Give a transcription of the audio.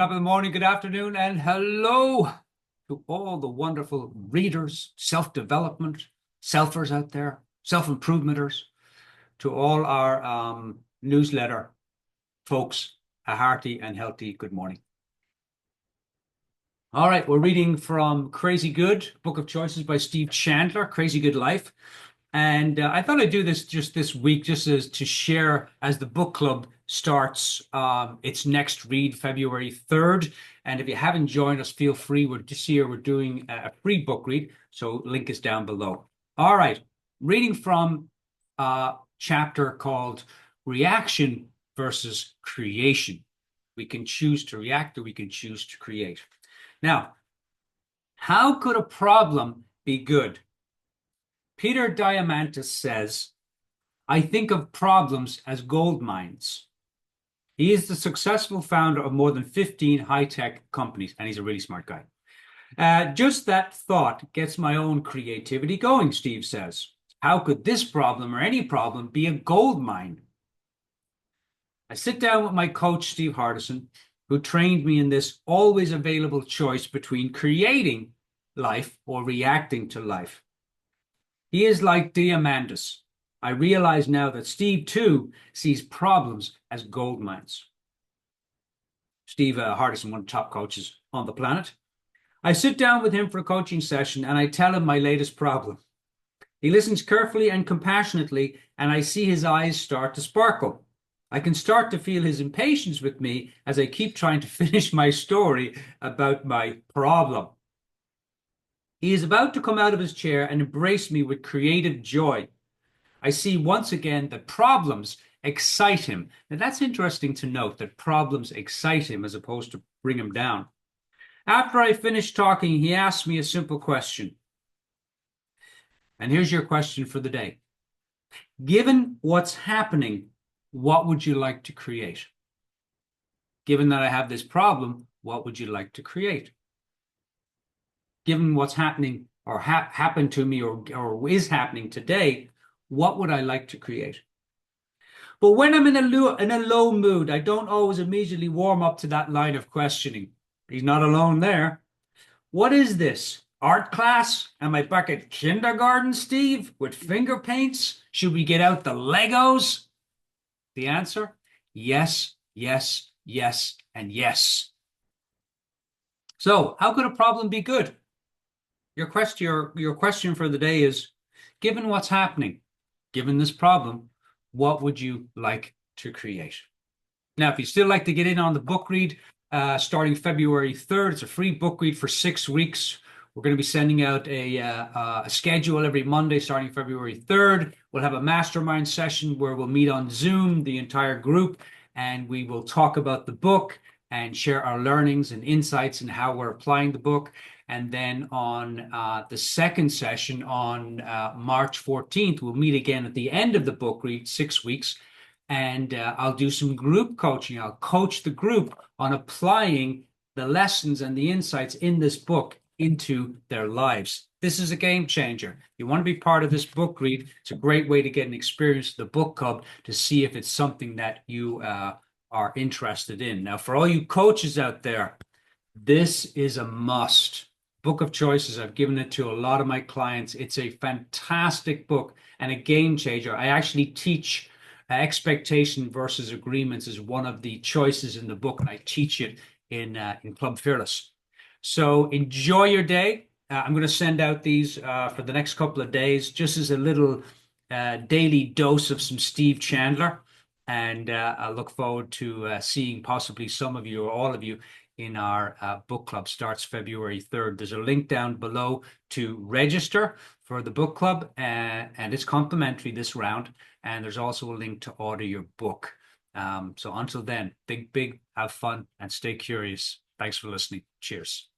Top of the morning, good afternoon, and hello to all the wonderful readers, self-development, selfers out there, self-improvementers, to all our newsletter folks, a hearty and healthy good morning. All right, we're reading from Crazy Good, Book of Choices by Steve Chandler, Crazy Good Life. And I thought I'd do this just this week, just as to share as the book club starts its next read, February 3rd. And if you haven't joined us, feel free. This year we're doing a free book read, so link is down below. All right, reading from a chapter called Reaction versus Creation. We can choose to react or we can choose to create. Now, how could a problem be good? Peter Diamandis says, I think of problems as gold mines. He is the successful founder of more than 15 high-tech companies, and he's a really smart guy. Just that thought gets my own creativity going, Steve says. How could this problem or any problem be a gold mine? I sit down with my coach, Steve Hardison, who trained me in this always available choice between creating life or reacting to life. He is like Diamandis. I realize now that Steve, too, sees problems as gold mines. Steve Hardison, one of the top coaches on the planet. I sit down with him for a coaching session and I tell him my latest problem. He listens carefully and compassionately, and I see his eyes start to sparkle. I can start to feel his impatience with me as I keep trying to finish my story about my problem. He is about to come out of his chair and embrace me with creative joy. I see once again that problems excite him. And that's interesting to note, that problems excite him as opposed to bring him down. After I finish talking, he asks me a simple question. And here's your question for the day. Given what's happening, what would you like to create? Given that I have this problem, what would you like to create? Given what's happening or happened to me or is happening today, what would I like to create? But when I'm in a low mood, I don't always immediately warm up to that line of questioning. He's not alone there. What is this? Art class? Am I back at kindergarten, Steve, with finger paints? Should we get out the Legos? The answer? Yes, yes, yes, and yes. So, how could a problem be good? Your question for the day is, given what's happening, given this problem, what would you like to create? Now, if you still like to get in on the book read, starting February 3rd, it's a free book read for 6 weeks. We're going to be sending out a schedule every Monday starting February 3rd. We'll have a mastermind session where we'll meet on Zoom, the entire group, and we will talk about the book and share our learnings and insights and how we're applying the book. And then on the second session on March 14th, we'll meet again at the end of the book read, 6 weeks, and I'll do some group coaching. I'll coach the group on applying the lessons and the insights in this book into their lives. This is a game changer. You want to be part of this book read. It's a great way to get an experience of the book club to see if it's something that you are interested in. Now, for all you coaches out there, this is a must. Book of Choices, I've given it to a lot of my clients. It's a fantastic book and a game changer. I actually teach expectation versus agreements as one of the choices in the book, and I teach it in Club Fearless. So enjoy your day. I'm going to send out these for the next couple of days, just as a little daily dose of some Steve Chandler. And I look forward to seeing possibly some of you or all of you in our book club. Starts February 3rd. There's a link down below to register for the book club, and it's complimentary this round. And there's also a link to order your book. So until then, think big, have fun, and stay curious. Thanks for listening. Cheers.